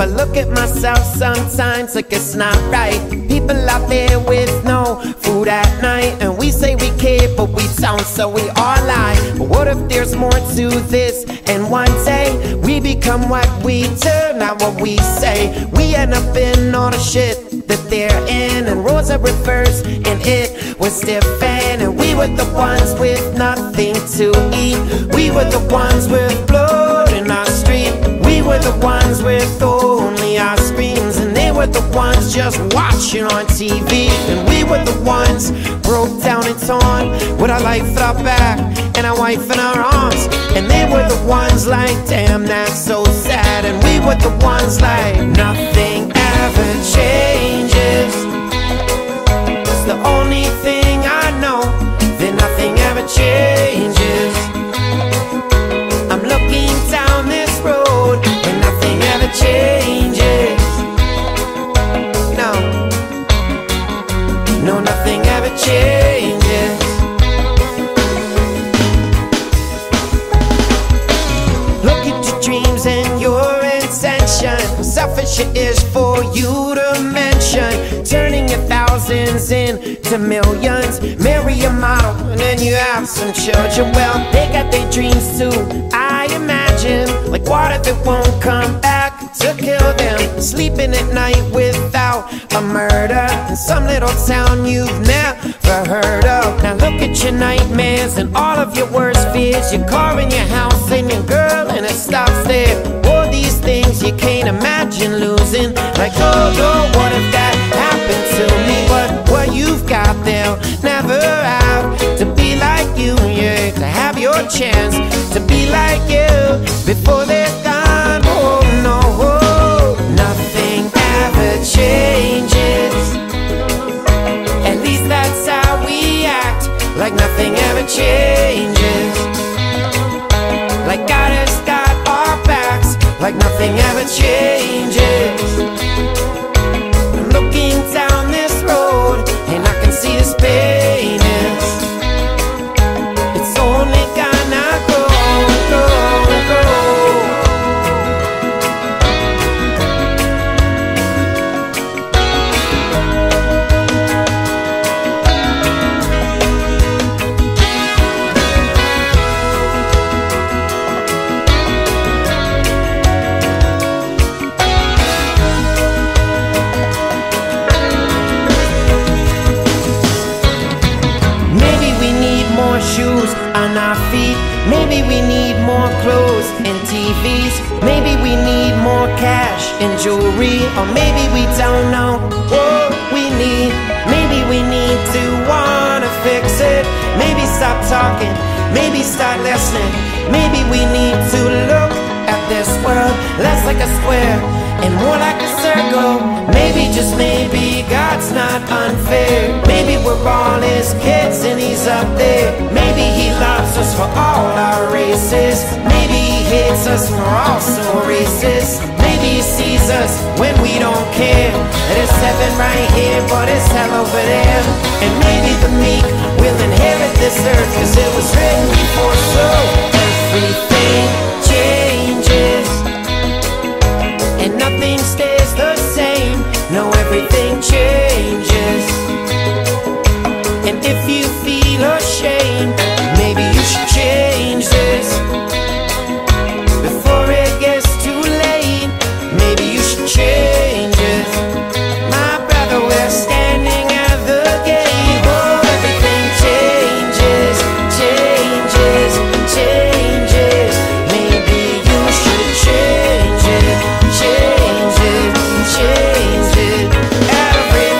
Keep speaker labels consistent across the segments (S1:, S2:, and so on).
S1: I look at myself sometimes like it's not right. People out there with no food at night, and we say we care but we don't, so we all lie. But what if there's more to this, and one day we become what we do, not what we say. We end up in all the shit that they're in, and roles are reversed and it was different. And we were the ones with nothing to eat, we were the ones with blood in our street, we were the ones with only our screens, and they were the ones just watching on TV. And we were the ones broke down and torn, with our life at our back and our wife in our arms. And they were the ones like, damn, that's so sad. And we were the ones like, nothing ever changes. It's the only thing I know, that nothing ever changes. I'm looking down this road and nothing ever changes. No, no, nothing ever changes. Look at your dreams and your intention. Selfish it is for you to mention, turning your thousands into millions. Marry a model and then you have some children. Well, they got their dreams too, I imagine, like water that won't come back to kill them. Sleeping at night without a murder in some little town you've never heard of. Now look at your nightmares and all of your worst fears, your car and your house and your girl, and it stops there. All these things you can't imagine losing, like oh Lord, what if that happened to me? But what you've got they'll never have, to be like you, yeah, to have your chance to be like you before they're gone. Oh no, nothing ever changes. At least that's how we act, like nothing ever changes. Like God has got our backs, like nothing ever changes. I'm looking down this road and I can see this pain is, it's only gonna go, go, go. Shoes on our feet, maybe we need more clothes and TVs, maybe we need more cash and jewelry, or maybe we don't know what we need. Maybe we need to wanna fix it, maybe stop talking, maybe start listening. Maybe we need to look at this world less like a square and more like a circle. Maybe, just maybe, God's not unfair. Maybe we're all his kids and he's up there. Maybe he loves us for all our races. Maybe he hates us for also racist. Maybe he sees us when we don't care. There's heaven right here, but it's hell over there. And maybe the meek will inherit this earth, cause it was written before, so everything changes and nothing stays the same. No, everything changes. And if you feel ashamed, maybe you should change this before it gets too late. Maybe you should change it. My brother, we're standing at the gate. Oh, everything changes, changes, changes. Maybe you should change it, change it, change it. Everything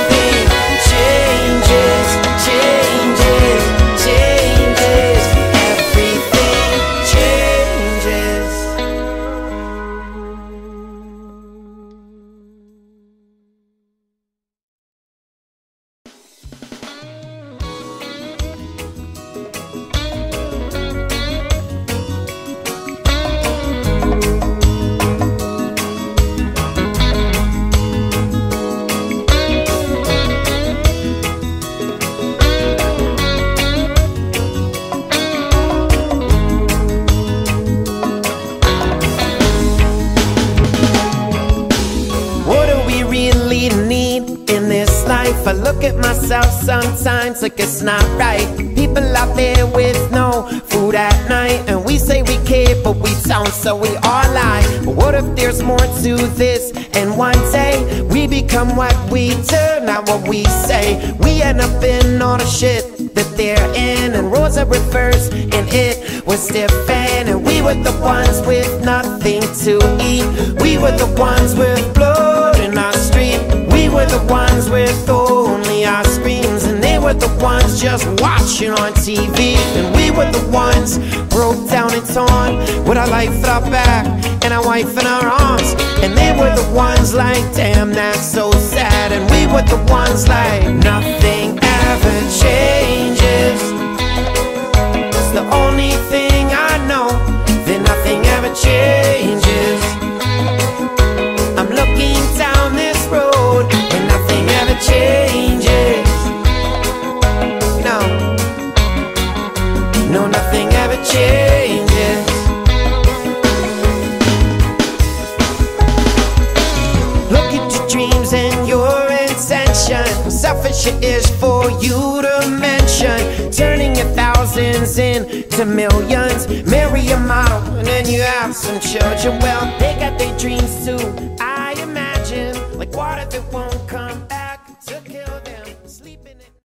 S1: if I look at myself sometimes like it's not right. People out there with no food at night, and we say we care but we don't, so we all lie. But what if there's more to this, and one day we become what we do, not what we say. We end up in all the shit that they're in, and Rosa reversed and it was different. And we were the ones with nothing to eat. We were the ones with blood in our street. We were the ones with only our screams, and they were the ones just watching on TV. And we were the ones broke down and torn, with our life at our back and our wife in our arms. And they were the ones like, damn, that's so sad. And we were the ones like, nothing ever changes. It's the only thing I know, that nothing ever changes. I'm looking down this road and nothing ever changes. No, no, nothing ever changes. Look at your dreams and your intention. Selfish it is for you to mention, turning your thousands into millions. Marry a model and then you have some children. Well, they got their dreams too, I imagine, like water that won't